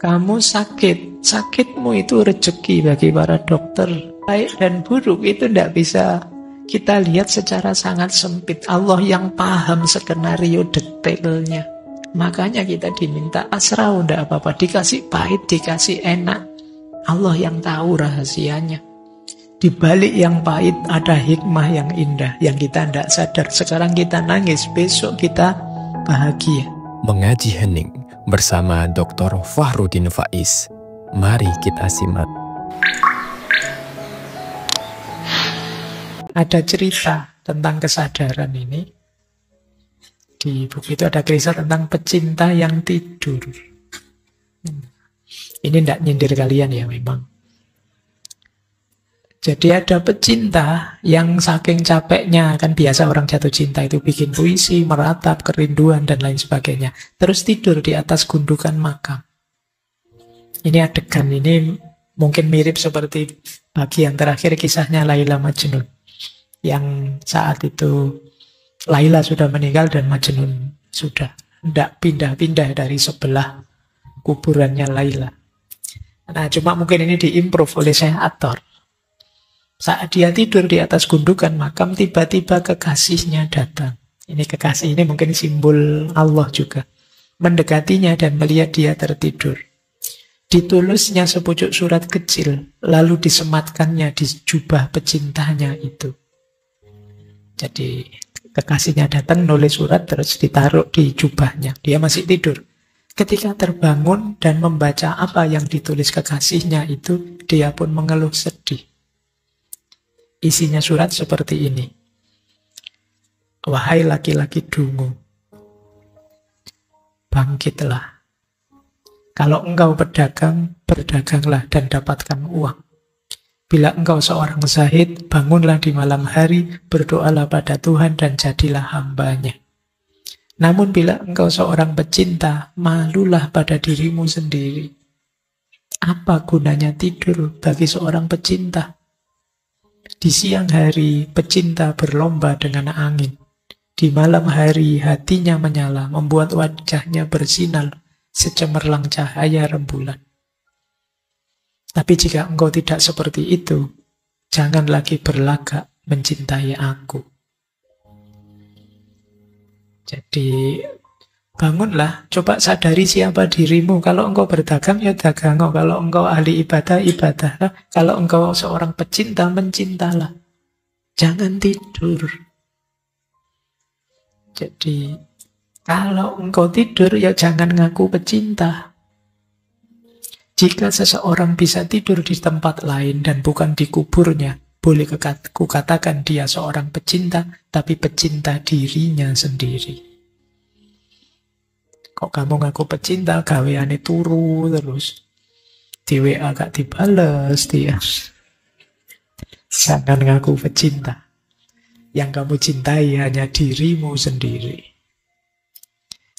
Kamu sakit, sakitmu itu rezeki bagi para dokter. Baik dan buruk itu tidak bisa kita lihat secara sangat sempit. Allah yang paham skenario detailnya. Makanya kita diminta asrah, udah apa-apa. Dikasih pahit, dikasih enak. Allah yang tahu rahasianya. Di balik yang pahit ada hikmah yang indah yang kita tidak sadar. Sekarang kita nangis, besok kita bahagia. Mengaji hening bersama Dr. Fahrudin Faiz. Mari kita simak. Ada cerita tentang kesadaran ini. Di buku itu ada kisah tentang pecinta yang tidur. Ini tidak nyindir kalian ya memang. Jadi ada pecinta yang saking capeknya, kan biasa orang jatuh cinta itu bikin puisi, meratap, kerinduan, dan lain sebagainya. Terus tidur di atas gundukan makam. Ini adegan, ini mungkin mirip seperti bagian terakhir kisahnya Laila Majnun. Yang saat itu Laila sudah meninggal dan Majnun sudah tidak pindah-pindah dari sebelah kuburannya Laila. Nah, cuma mungkin ini diimprove oleh Syekh Athar. Saat dia tidur di atas gundukan makam, tiba-tiba kekasihnya datang. Ini kekasih ini mungkin simbol Allah juga. Mendekatinya dan melihat dia tertidur. Ditulisnya sepucuk surat kecil, lalu disematkannya di jubah pecintanya itu. Jadi kekasihnya datang nulis surat terus ditaruh di jubahnya. Dia masih tidur. Ketika terbangun dan membaca apa yang ditulis kekasihnya itu, dia pun mengeluh sedih. Isinya surat seperti ini. Wahai laki-laki dungu, bangkitlah. Kalau engkau berdagang, berdaganglah dan dapatkan uang. Bila engkau seorang zahid, bangunlah di malam hari, berdoalah pada Tuhan dan jadilah hambanya. Namun bila engkau seorang pecinta, malulah pada dirimu sendiri. Apa gunanya tidur bagi seorang pecinta? Di siang hari, pecinta berlomba dengan angin. Di malam hari, hatinya menyala, membuat wajahnya bersinar secemerlang cahaya rembulan. Tapi jika engkau tidak seperti itu, jangan lagi berlagak mencintai aku. Jadi, bangunlah, coba sadari siapa dirimu. Kalau engkau berdagang, ya dagang. Kalau engkau ahli ibadah, ibadahlah. Kalau engkau seorang pecinta, mencintalah. Jangan tidur. Jadi, kalau engkau tidur, ya jangan ngaku pecinta. Jika seseorang bisa tidur di tempat lain dan bukan di kuburnya, boleh kukatakan dia seorang pecinta, tapi pecinta dirinya sendiri. Kok kamu ngaku pecinta, gaweane turu terus. Di WA gak dibales dia. Jangan ngaku pecinta. Yang kamu cintai hanya dirimu sendiri.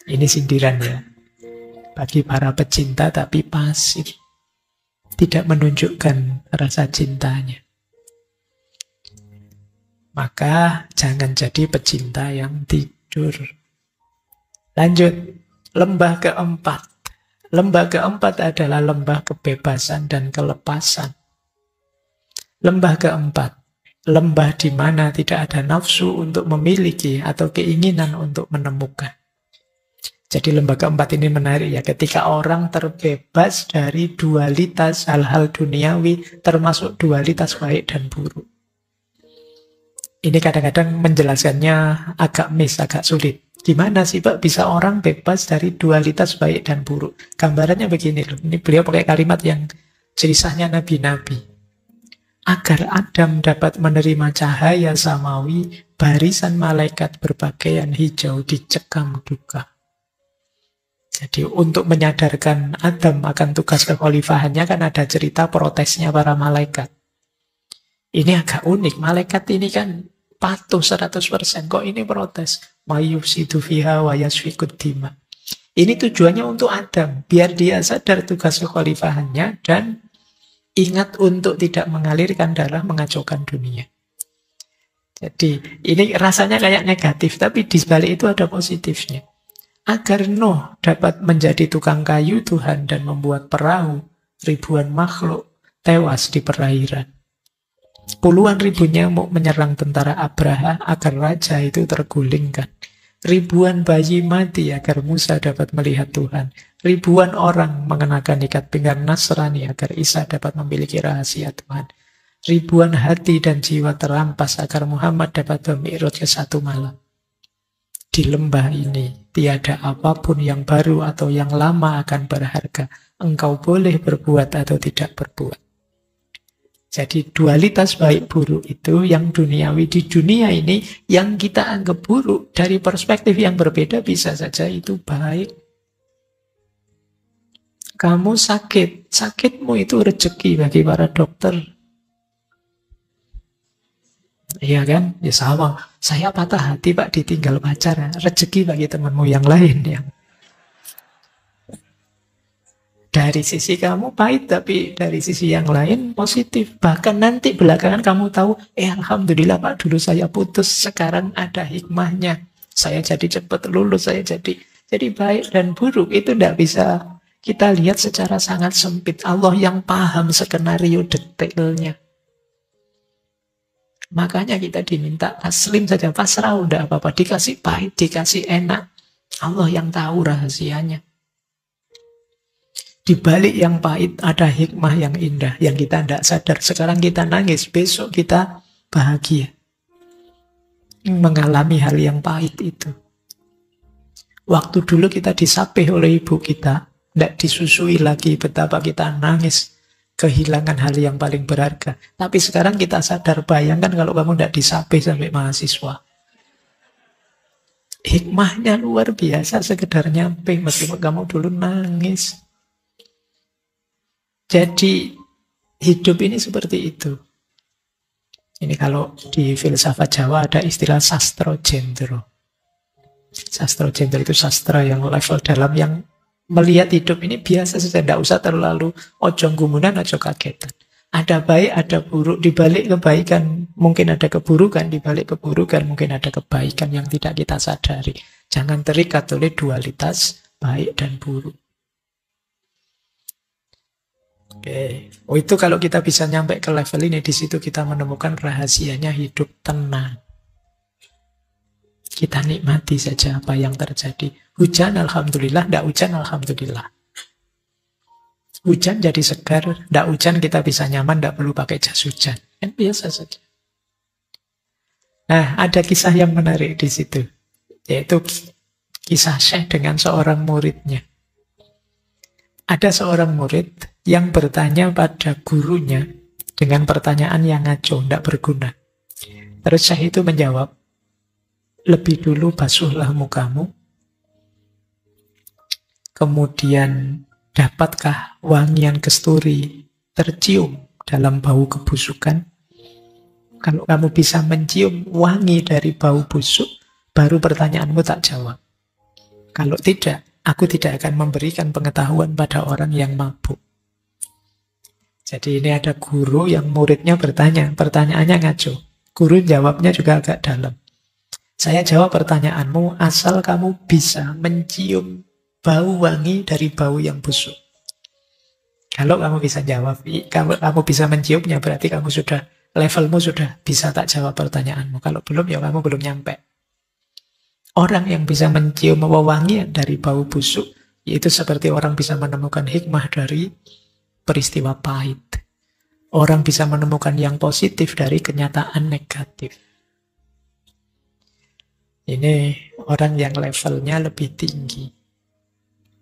Ini sindiran ya. Bagi para pecinta tapi pasif. Tidak menunjukkan rasa cintanya. Maka jangan jadi pecinta yang tidur. Lanjut. Lembah keempat. Lembah keempat adalah lembah kebebasan dan kelepasan. Lembah keempat. Lembah di mana tidak ada nafsu untuk memiliki atau keinginan untuk menemukan. Jadi lembah keempat ini menarik ya. Ketika orang terbebas dari dualitas hal-hal duniawi, termasuk dualitas baik dan buruk. Ini kadang-kadang menjelaskannya agak agak sulit. Gimana sih Pak bisa orang bebas dari dualitas baik dan buruk? Gambarannya begini loh. Ini beliau pakai kalimat yang jelisahnya nabi-nabi. Agar Adam dapat menerima cahaya samawi, barisan malaikat berpakaian hijau dicekam duka. Jadi untuk menyadarkan Adam akan tugas kekhalifahannya kan ada cerita protesnya para malaikat. Ini agak unik. Malaikat ini kan patuh 100%. Kok ini protes? Mayufsidu fiha wa yasfikud dima. Ini tujuannya untuk Adam. Biar dia sadar tugas kekhalifahannya dan ingat untuk tidak mengalirkan darah mengacaukan dunia. Jadi ini rasanya kayak negatif. Tapi di balik itu ada positifnya. Agar Nuh dapat menjadi tukang kayu Tuhan dan membuat perahu, ribuan makhluk tewas di perairan. Puluhan ribu nyamuk menyerang tentara Abraha agar raja itu tergulingkan. Ribuan bayi mati agar Musa dapat melihat Tuhan. Ribuan orang mengenakan ikat pinggang Nasrani agar Isa dapat memiliki rahasia Tuhan. Ribuan hati dan jiwa terampas agar Muhammad dapat bermi'raj ke satu malam. Di lembah ini tiada apapun yang baru atau yang lama akan berharga. Engkau boleh berbuat atau tidak berbuat. Jadi dualitas baik buruk itu yang duniawi di dunia ini yang kita anggap buruk dari perspektif yang berbeda bisa saja itu baik. Kamu sakit, sakitmu itu rezeki bagi para dokter. Iya kan? Ya sama. Saya patah hati Pak ditinggal pacar. Rezeki bagi temanmu yang lain yang dari sisi kamu pahit, tapi dari sisi yang lain positif. Bahkan nanti belakangan kamu tahu, alhamdulillah Pak, dulu saya putus, sekarang ada hikmahnya. Saya jadi cepat lulus, saya jadi baik dan buruk. Itu tidak bisa kita lihat secara sangat sempit. Allah yang paham skenario detailnya. Makanya kita diminta taslim saja, pasrah, udah apa-apa. Dikasih pahit, dikasih enak. Allah yang tahu rahasianya. Di balik yang pahit ada hikmah yang indah yang kita tidak sadar. Sekarang kita nangis, besok kita bahagia. Mengalami hal yang pahit itu. Waktu dulu kita disapih oleh ibu kita, tidak disusui lagi, betapa kita nangis. Kehilangan hal yang paling berharga. Tapi sekarang kita sadar, bayangkan kalau kamu tidak disapih sampai mahasiswa. Hikmahnya luar biasa, sekedar nyampe meskipun kamu dulu nangis. Jadi hidup ini seperti itu. Ini kalau di filsafat Jawa ada istilah sastra jendro. Sastra jendro itu sastra yang level dalam, yang melihat hidup ini biasa saja, tidak usah terlalu ojo gumunan, ojo kagetan. Ada baik, ada buruk. Di balik kebaikan mungkin ada keburukan, di balik keburukan mungkin ada kebaikan yang tidak kita sadari. Jangan terikat oleh dualitas baik dan buruk. Oke. Oh, itu kalau kita bisa nyampe ke level ini, di situ kita menemukan rahasianya hidup tenang. Kita nikmati saja apa yang terjadi. Hujan, alhamdulillah. Tidak hujan, alhamdulillah. Hujan jadi segar. Tidak hujan kita bisa nyaman, tidak perlu pakai jas hujan. Kan biasa saja. Nah, ada kisah yang menarik di situ. Yaitu kisah Syekh dengan seorang muridnya. Ada seorang murid yang bertanya pada gurunya dengan pertanyaan yang ngaco, tidak berguna. Terus Syekh itu menjawab, lebih dulu basuhlah mukamu, kemudian dapatkah wangian kesturi tercium dalam bau kebusukan? Kalau kamu bisa mencium wangi dari bau busuk, baru pertanyaanmu tak jawab. Kalau tidak, aku tidak akan memberikan pengetahuan pada orang yang mabuk. Jadi ini ada guru yang muridnya bertanya, pertanyaannya ngaco. Guru jawabnya juga agak dalam. Saya jawab pertanyaanmu asal kamu bisa mencium bau wangi dari bau yang busuk. Kalau kamu bisa jawab, kamu bisa menciumnya, berarti kamu sudah, levelmu sudah bisa tak jawab pertanyaanmu. Kalau belum, ya kamu belum nyampe. Orang yang bisa mencium wewangian dari bau busuk, yaitu seperti orang bisa menemukan hikmah dari peristiwa pahit. Orang bisa menemukan yang positif dari kenyataan negatif. Ini orang yang levelnya lebih tinggi.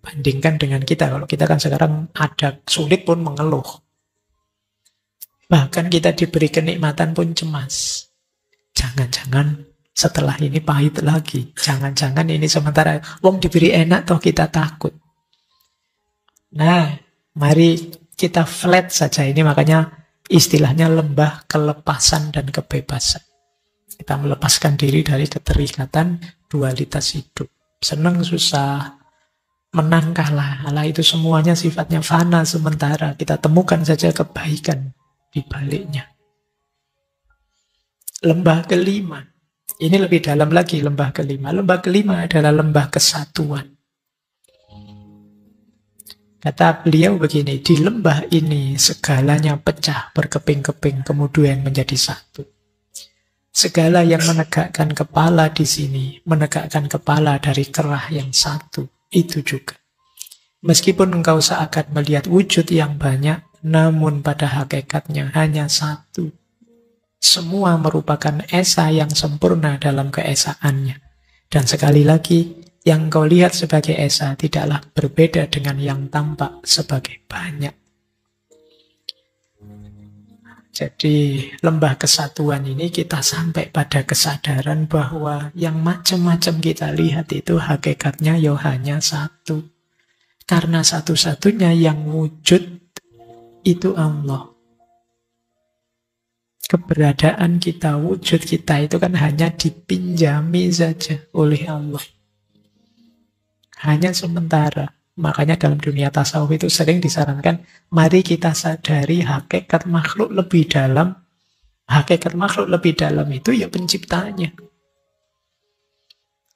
Bandingkan dengan kita. Kalau kita kan sekarang ada sulit pun mengeluh. Bahkan kita diberi kenikmatan pun cemas. Jangan-jangan setelah ini pahit lagi. Jangan-jangan ini sementara. Wong diberi enak toh kita takut. Nah, mari kita flat saja. Ini makanya istilahnya lembah kelepasan dan kebebasan. Kita melepaskan diri dari keterikatan dualitas hidup. Senang, susah, menang, kalah. Allah itu semuanya sifatnya fana sementara. Kita temukan saja kebaikan di baliknya. Lembah kelima. Ini lebih dalam lagi lembah kelima. Lembah kelima adalah lembah kesatuan. Kata beliau begini, di lembah ini segalanya pecah berkeping-keping kemudian menjadi satu. Segala yang menegakkan kepala di sini, menegakkan kepala dari kerah yang satu, itu juga. Meskipun engkau seakan melihat wujud yang banyak, namun pada hakikatnya hanya satu. Semua merupakan esa yang sempurna dalam keesaannya. Dan sekali lagi, yang kau lihat sebagai esa tidaklah berbeda dengan yang tampak sebagai banyak. Jadi lembah kesatuan ini kita sampai pada kesadaran bahwa yang macam-macam kita lihat itu hakikatnya ya hanya satu. Karena satu-satunya yang wujud itu Allah. Keberadaan kita, wujud kita itu kan hanya dipinjami saja oleh Allah. Hanya sementara. Makanya dalam dunia tasawuf itu sering disarankan, mari kita sadari hakikat makhluk lebih dalam. Hakikat makhluk lebih dalam itu ya penciptanya.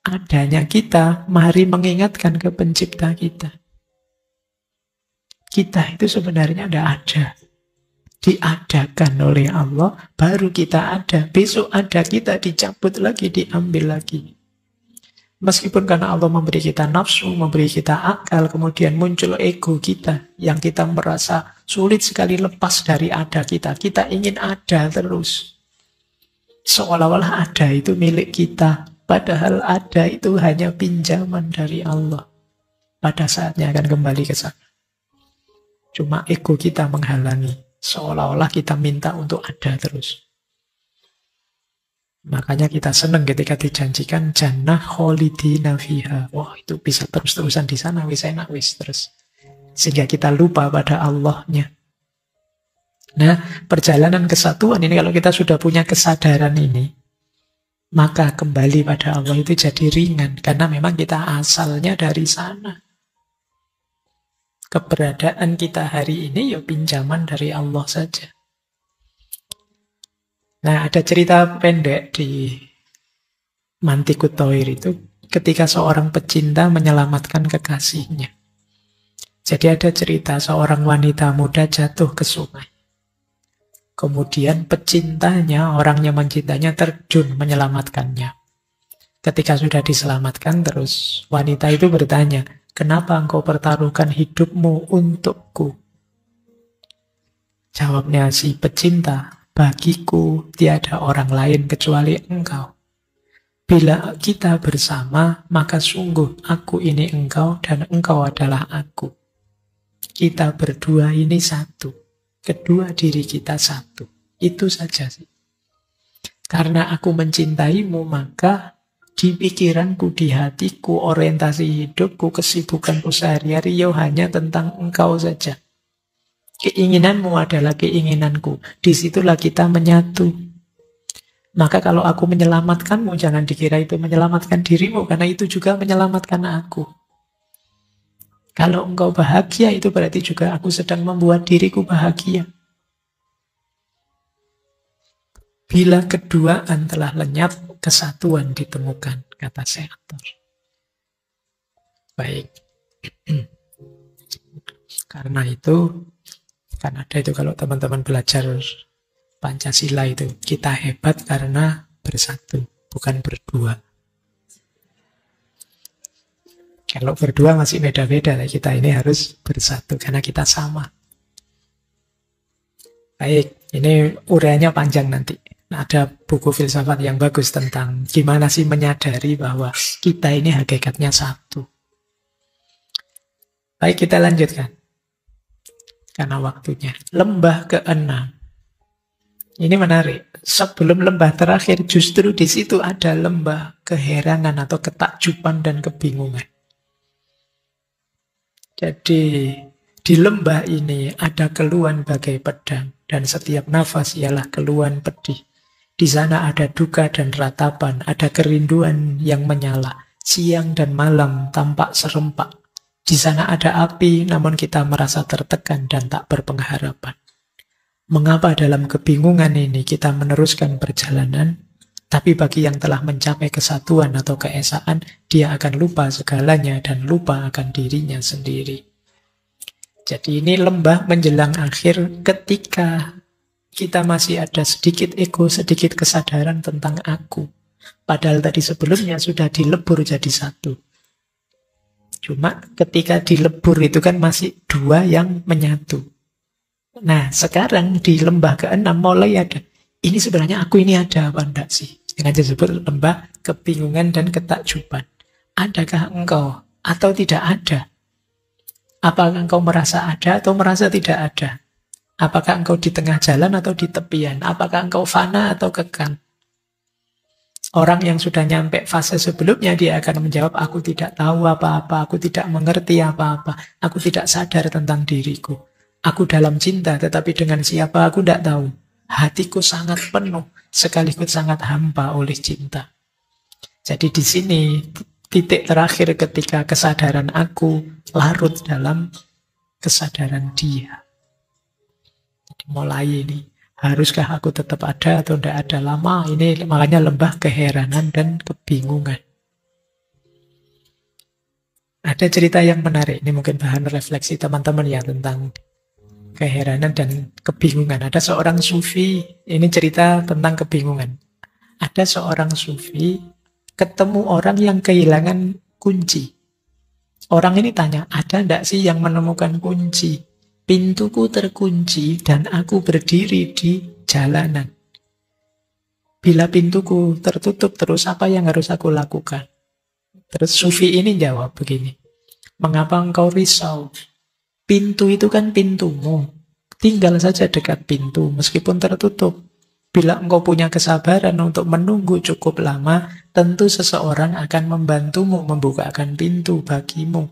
Adanya kita, mari mengingatkan ke pencipta kita. Kita itu sebenarnya tidak ada. Diadakan oleh Allah, baru kita ada. Besok ada kita, dicabut lagi, diambil lagi. Meskipun karena Allah memberi kita nafsu, memberi kita akal, kemudian muncul ego kita, yang kita merasa sulit sekali lepas dari ada kita. Kita ingin ada terus. Seolah-olah ada itu milik kita. Padahal ada itu hanya pinjaman dari Allah. Pada saatnya akan kembali ke sana. Cuma ego kita menghalangi. Seolah-olah kita minta untuk ada terus. Makanya kita senang ketika dijanjikan jannah kholidina fiha. Wah, itu bisa terus-terusan di sana, wis enak, wis terus. Sehingga kita lupa pada Allahnya. Nah, perjalanan kesatuan ini kalau kita sudah punya kesadaran ini, maka kembali pada Allah itu jadi ringan. Karena memang kita asalnya dari sana. Keberadaan kita hari ini ya pinjaman dari Allah saja. Nah, ada cerita pendek di Mantikut Thoir itu ketika seorang pecinta menyelamatkan kekasihnya. Jadi ada cerita seorang wanita muda jatuh ke sungai. Kemudian pecintanya, orang yang mencintanya terjun menyelamatkannya. Ketika sudah diselamatkan, terus wanita itu bertanya, kenapa engkau pertaruhkan hidupmu untukku? Jawabnya si pecinta, bagiku tiada orang lain kecuali engkau. Bila kita bersama, maka sungguh aku ini engkau dan engkau adalah aku. Kita berdua ini satu. Kedua diri kita satu. Itu saja sih. Karena aku mencintaimu, maka di pikiranku, di hatiku, orientasi hidupku, kesibukanku sehari-hari hanya tentang engkau saja. Keinginanmu adalah keinginanku. Disitulah kita menyatu. Maka kalau aku menyelamatkanmu, jangan dikira itu menyelamatkan dirimu, karena itu juga menyelamatkan aku. Kalau engkau bahagia, itu berarti juga aku sedang membuat diriku bahagia. Bila keduaan telah lenyap, kesatuan ditemukan, kata Syekh Athar. Baik. Karena itu, kan ada itu kalau teman-teman belajar Pancasila itu, kita hebat karena bersatu, bukan berdua. Kalau berdua masih beda-beda, kita ini harus bersatu karena kita sama. Baik, ini uraiannya panjang nanti. Ada buku filsafat yang bagus tentang gimana sih menyadari bahwa kita ini hakikatnya satu. Baik, kita lanjutkan. Karena waktunya. Lembah ke-6. Ini menarik. Sebelum lembah terakhir, justru di situ ada lembah keheranan atau ketakjuban dan kebingungan. Jadi di lembah ini ada keluhan bagai pedang dan setiap nafas ialah keluhan pedih. Di sana ada duka dan ratapan, ada kerinduan yang menyala. Siang dan malam tampak serempak. Di sana ada api, namun kita merasa tertekan dan tak berpengharapan. Mengapa dalam kebingungan ini kita meneruskan perjalanan? Tapi bagi yang telah mencapai kesatuan atau keesaan, dia akan lupa segalanya dan lupa akan dirinya sendiri. Jadi ini lembah menjelang akhir ketika kita masih ada sedikit ego, sedikit kesadaran tentang aku. Padahal tadi sebelumnya sudah dilebur jadi satu. Cuma ketika dilebur itu kan masih dua yang menyatu. Nah sekarang di lembah ke-6 mulai ada. Ini sebenarnya aku ini ada apa enggak sih? Yang disebut lembah kebingungan dan ketakjuban. Adakah engkau atau tidak ada? Apakah engkau merasa ada atau merasa tidak ada? Apakah engkau di tengah jalan atau di tepian? Apakah engkau fana atau kekal? Orang yang sudah nyampe fase sebelumnya, dia akan menjawab, aku tidak tahu apa-apa, aku tidak mengerti apa-apa, aku tidak sadar tentang diriku. Aku dalam cinta, tetapi dengan siapa aku tidak tahu. Hatiku sangat penuh, sekaligus sangat hampa oleh cinta. Jadi di sini titik terakhir ketika kesadaran aku larut dalam kesadaran dia. Jadi mulai ini, haruskah aku tetap ada atau tidak ada? Lama ini makanya lembah keheranan dan kebingungan. Ada cerita yang menarik, ini mungkin bahan refleksi teman-teman ya tentang keheranan dan kebingungan. Ada seorang sufi, ini cerita tentang kebingungan. Ada seorang sufi ketemu orang yang kehilangan kunci. Orang ini tanya, ada enggak sih yang menemukan kunci? Pintuku terkunci dan aku berdiri di jalanan. Bila pintuku tertutup terus, apa yang harus aku lakukan? Terus sufi ini jawab begini, mengapa engkau risau? Pintu itu kan pintumu. Tinggal saja dekat pintu, meskipun tertutup. Bila engkau punya kesabaran untuk menunggu cukup lama, tentu seseorang akan membantumu membukakan pintu bagimu.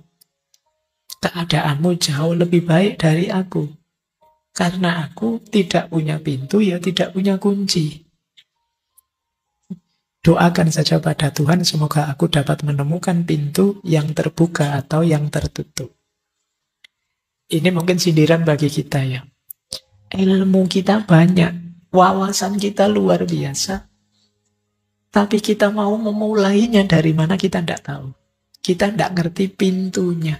Keadaanmu jauh lebih baik dari aku. Karena aku tidak punya pintu, ya tidak punya kunci. Doakan saja pada Tuhan, semoga aku dapat menemukan pintu yang terbuka atau yang tertutup. Ini mungkin sindiran bagi kita ya. Ilmu kita banyak, wawasan kita luar biasa. Tapi kita mau memulainya dari mana kita tidak tahu. Kita tidak ngerti pintunya.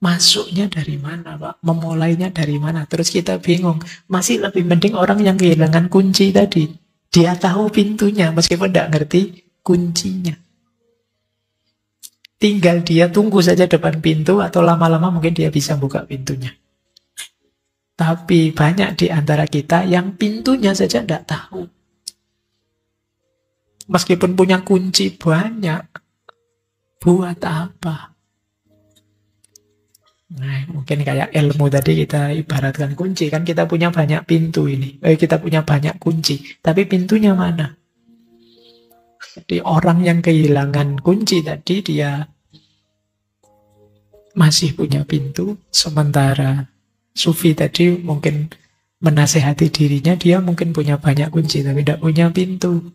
Masuknya dari mana, Pak? Memulainya dari mana? Terus kita bingung. Masih lebih penting orang yang kehilangan kunci tadi. Dia tahu pintunya meskipun tidak ngerti kuncinya. Tinggal dia tunggu saja depan pintu atau lama-lama mungkin dia bisa buka pintunya. Tapi banyak di antara kita yang pintunya saja tidak tahu. Meskipun punya kunci banyak, buat apa? Nah, mungkin kayak ilmu tadi kita ibaratkan kunci. Kan kita punya banyak pintu ini. Kita punya banyak kunci. Tapi pintunya mana? Jadi orang yang kehilangan kunci tadi dia masih punya pintu. Sementara sufi tadi mungkin menasehati dirinya, dia mungkin punya banyak kunci tapi tidak punya pintu.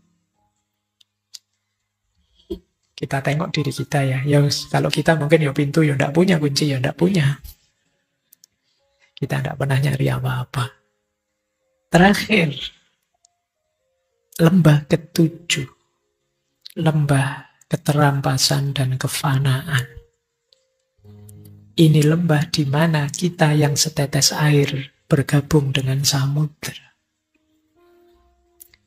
Kita tengok diri kita ya. Ya kalau kita mungkin ya pintu ya tidak punya, kunci ya tidak punya. Kita tidak pernah nyari apa-apa. Terakhir, lembah ke-7. Lembah keterampasan dan kefanaan. Ini lembah di mana kita yang setetes air bergabung dengan samudra.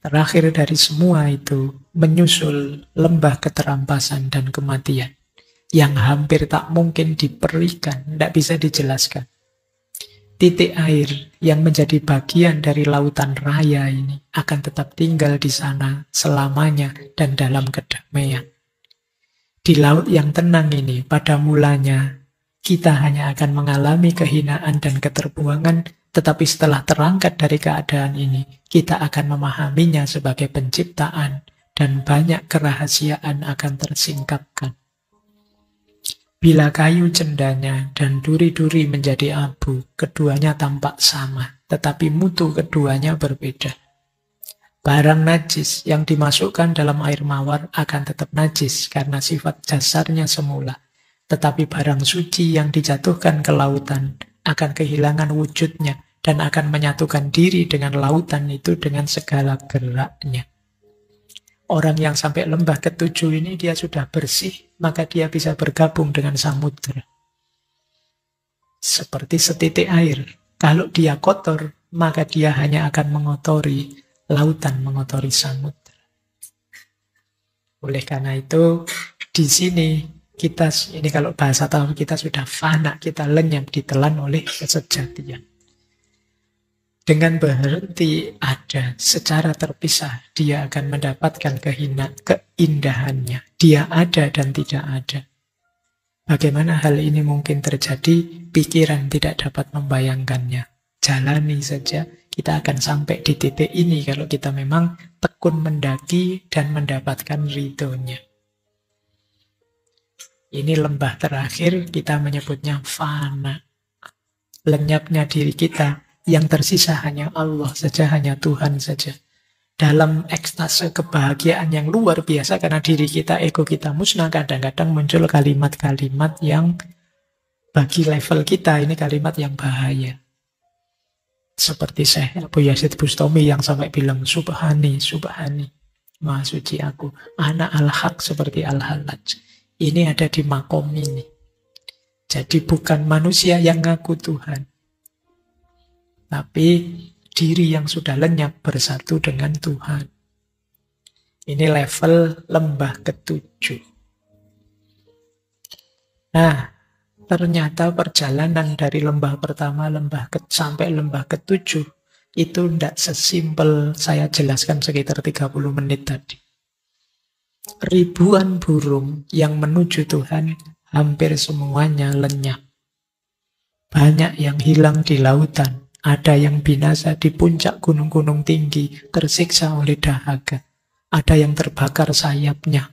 Terakhir dari semua itu menyusul lembah keterampasan dan kematian yang hampir tak mungkin diperikan, tidak bisa dijelaskan. Titik air yang menjadi bagian dari lautan raya ini akan tetap tinggal di sana selamanya dan dalam kedamaian. Di laut yang tenang ini pada mulanya kita hanya akan mengalami kehinaan dan keterbuangan, tetapi setelah terangkat dari keadaan ini, kita akan memahaminya sebagai penciptaan dan banyak kerahasiaan akan tersingkapkan. Bila kayu cendanya dan duri-duri menjadi abu, keduanya tampak sama, tetapi mutu keduanya berbeda. Barang najis yang dimasukkan dalam air mawar akan tetap najis karena sifat dasarnya semula. Tetapi barang suci yang dijatuhkan ke lautan akan kehilangan wujudnya dan akan menyatukan diri dengan lautan itu dengan segala geraknya. Orang yang sampai lembah ketujuh ini dia sudah bersih, maka dia bisa bergabung dengan samudra. Seperti setitik air. Kalau dia kotor, maka dia hanya akan mengotori lautan, mengotori samudra. Oleh karena itu, di sini kita, ini kalau bahasa tahu kita sudah fana, kita lenyap ditelan oleh kesejatian. Dengan berhenti ada secara terpisah, dia akan mendapatkan keindahannya. Dia ada dan tidak ada. Bagaimana hal ini mungkin terjadi? Pikiran tidak dapat membayangkannya. Jalani saja, kita akan sampai di titik ini kalau kita memang tekun mendaki dan mendapatkan ridhonya. Ini lembah terakhir, kita menyebutnya fana. Lenyapnya diri kita, yang tersisa hanya Allah saja, hanya Tuhan saja. Dalam ekstase kebahagiaan yang luar biasa karena diri kita, ego kita musnah, kadang-kadang muncul kalimat-kalimat yang bagi level kita ini kalimat yang bahaya. Seperti Syekh Abu Yazid Bustami yang sampai bilang Subhani, Subhani, Maha suci aku, Ana al-haq seperti al-halaj. Ini ada di makom ini. Jadi bukan manusia yang ngaku Tuhan, tapi diri yang sudah lenyap bersatu dengan Tuhan. Ini level lembah ketujuh. Nah, ternyata perjalanan dari lembah pertama sampai lembah ketujuh itu tidak sesimpel saya jelaskan sekitar 30 menit tadi. Ribuan burung yang menuju Tuhan hampir semuanya lenyap. Banyak yang hilang di lautan. Ada yang binasa di puncak gunung-gunung tinggi, tersiksa oleh dahaga. Ada yang terbakar sayapnya.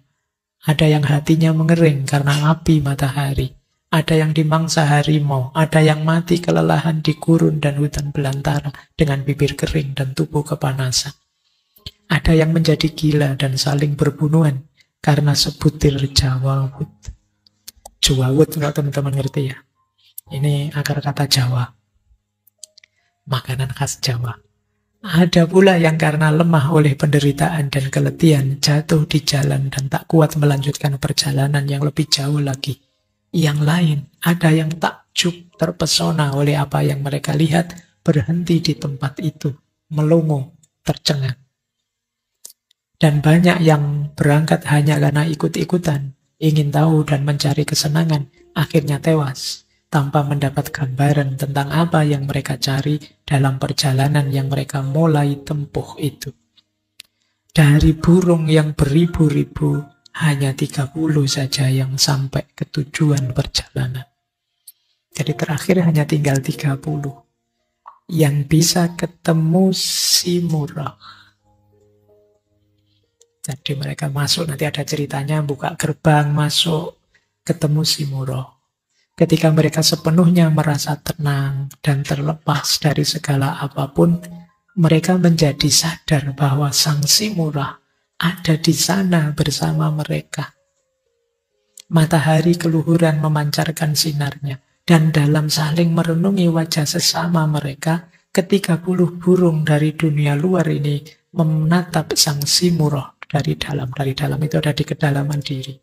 Ada yang hatinya mengering karena api matahari. Ada yang dimangsa harimau. Ada yang mati kelelahan di gurun dan hutan belantara dengan bibir kering dan tubuh kepanasan. Ada yang menjadi gila dan saling berbunuhan karena sebutir jawawut. Jawawut, kalau teman-teman ngerti ya. Ini akar kata Jawa. Makanan khas Jawa. Ada pula yang karena lemah oleh penderitaan dan keletihan jatuh di jalan dan tak kuat melanjutkan perjalanan yang lebih jauh lagi. Yang lain, ada yang takjub terpesona oleh apa yang mereka lihat, berhenti di tempat itu, melongo, tercengang. Dan banyak yang berangkat hanya karena ikut-ikutan, ingin tahu dan mencari kesenangan, akhirnya tewas tanpa mendapat gambaran tentang apa yang mereka cari dalam perjalanan yang mereka mulai tempuh itu. Dari burung yang beribu-ribu, hanya 30 saja yang sampai ke tujuan perjalanan. Jadi terakhir hanya tinggal 30 yang bisa ketemu Simurah. Jadi mereka masuk, nanti ada ceritanya, buka gerbang, masuk, ketemu Simurah. Ketika mereka sepenuhnya merasa tenang dan terlepas dari segala apapun, mereka menjadi sadar bahwa Sang Simurah ada di sana bersama mereka. Matahari keluhuran memancarkan sinarnya, dan dalam saling merenungi wajah sesama mereka, 30 burung dari dunia luar ini menatap Sang Simurah dari dalam. Dari dalam itu ada di kedalaman diri.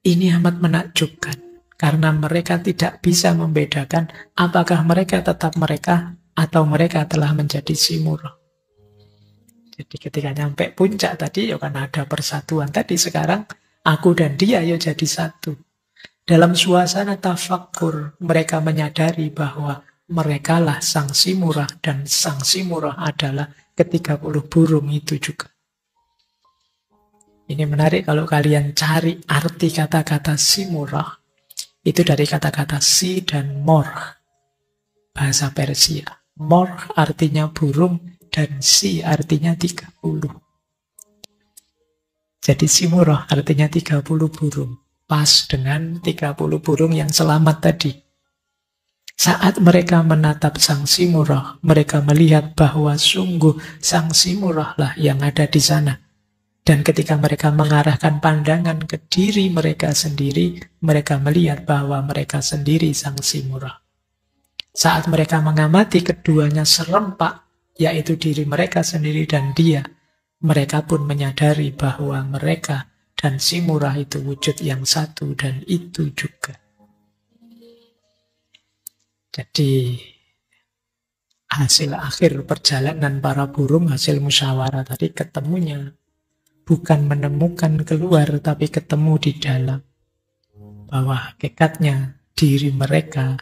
Ini amat menakjubkan. Karena mereka tidak bisa membedakan apakah mereka tetap mereka atau mereka telah menjadi Simurah. Jadi ketika nyampe puncak tadi, ya kan ada persatuan. Tadi sekarang aku dan dia ya jadi satu. Dalam suasana tafakkur, mereka menyadari bahwa merekalah Sang Simurah dan Sang Simurah adalah ke-30 burung itu juga. Ini menarik kalau kalian cari arti kata-kata Simurah. Itu dari kata-kata si dan mor. Bahasa Persia. Mor artinya burung dan si artinya 30. Jadi Simurah artinya 30 burung. Pas dengan 30 burung yang selamat tadi. Saat mereka menatap Sang Simurah, mereka melihat bahwa sungguh Sang Simurah lah yang ada di sana. Dan ketika mereka mengarahkan pandangan ke diri mereka sendiri, mereka melihat bahwa mereka sendiri Sang Simurah. Saat mereka mengamati keduanya serempak, yaitu diri mereka sendiri dan dia, Mereka pun menyadari bahwa mereka dan si murah itu wujud yang satu dan itu juga. Jadi hasil akhir perjalanan para burung, hasil musyawarah tadi ketemunya bukan menemukan keluar, tapi ketemu di dalam. Bahwa hakikatnya diri mereka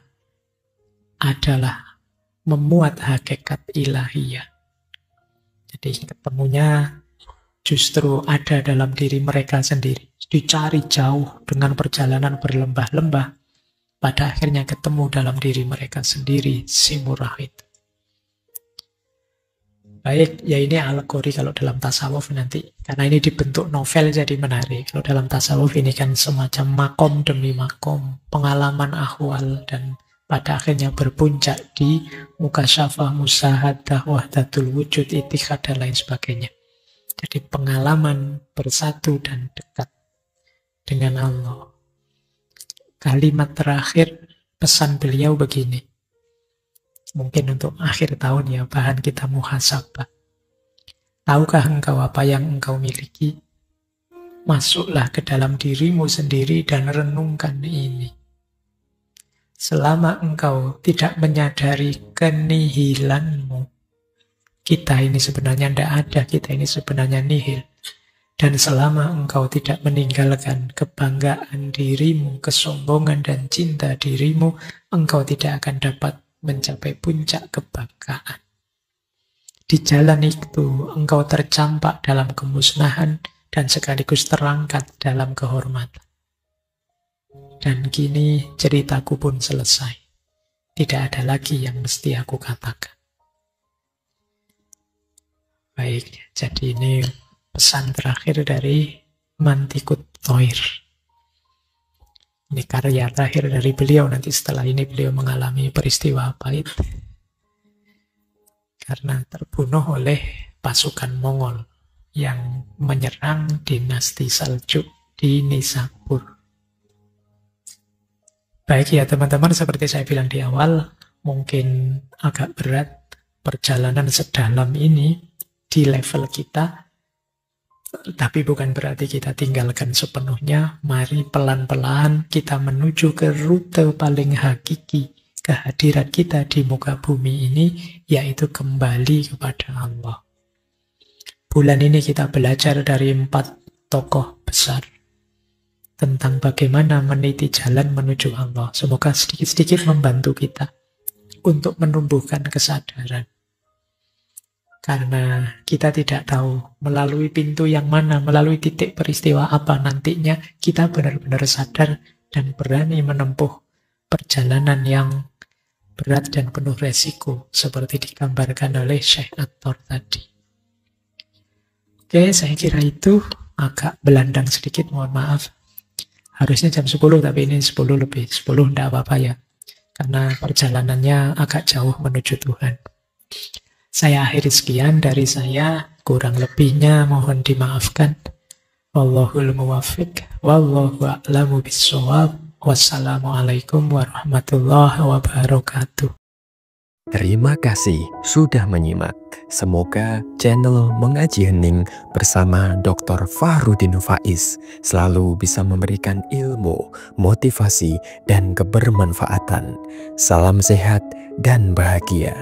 adalah memuat hakikat ilahiyah. Jadi ketemunya justru ada dalam diri mereka sendiri. Dicari jauh dengan perjalanan berlembah-lembah, pada akhirnya ketemu dalam diri mereka sendiri, si murah itu. Baik, ya ini alegori kalau dalam tasawuf nanti. Karena ini dibentuk novel jadi menarik. Kalau dalam tasawuf ini kan semacam makom demi makom, pengalaman ahwal, dan pada akhirnya berpuncak di mukasyafah, musyahadah, wahdatul wujud, itikad, dan lain sebagainya. Jadi pengalaman bersatu dan dekat dengan Allah. Kalimat terakhir pesan beliau begini. Mungkin untuk akhir tahun ya, bahan kita muhasabah. Tahukah engkau apa yang engkau miliki? Masuklah ke dalam dirimu sendiri dan renungkan ini. Selama engkau tidak menyadari kenihilanmu, kita ini sebenarnya tidak ada, kita ini sebenarnya nihil. Dan selama engkau tidak meninggalkan kebanggaan dirimu, kesombongan dan cinta dirimu, engkau tidak akan dapat mencapai puncak kebanggaan. Di jalan itu engkau tercampak dalam kemusnahan dan sekaligus terangkat dalam kehormatan. Dan kini ceritaku pun selesai. Tidak ada lagi yang mesti aku katakan. Baik, jadi ini pesan terakhir dari Mantikut Thoir. Ini karya terakhir dari beliau. Nanti setelah ini beliau mengalami peristiwa pahit karena terbunuh oleh pasukan Mongol yang menyerang dinasti Seljuk di Nishapur. Baik ya teman-teman, seperti saya bilang di awal, mungkin agak berat perjalanan sedalam ini di level kita. Tapi bukan berarti kita tinggalkan sepenuhnya. Mari pelan-pelan kita menuju ke rute paling hakiki kehadiran kita di muka bumi ini, yaitu kembali kepada Allah. Bulan ini kita belajar dari 4 tokoh besar tentang bagaimana meniti jalan menuju Allah. Semoga sedikit-sedikit membantu kita untuk menumbuhkan kesadaran. Karena kita tidak tahu melalui pintu yang mana, melalui titik peristiwa apa nantinya kita benar-benar sadar dan berani menempuh perjalanan yang berat dan penuh resiko seperti digambarkan oleh Syekh At-Tor tadi. Oke, saya kira itu agak belandang sedikit, mohon maaf. Harusnya jam 10 tapi ini 10 lebih, 10 enggak apa-apa ya. Karena perjalanannya agak jauh menuju Tuhan. Saya akhiri sekian dari saya, kurang lebihnya mohon dimaafkan. Wallahul muwaffiq, wallahu a'lamu bissawab. Wassalamualaikum warahmatullahi wabarakatuh. Terima kasih sudah menyimak. Semoga channel Mengaji Hening bersama Dr. Fahrudin Faiz selalu bisa memberikan ilmu, motivasi, dan kebermanfaatan. Salam sehat dan bahagia.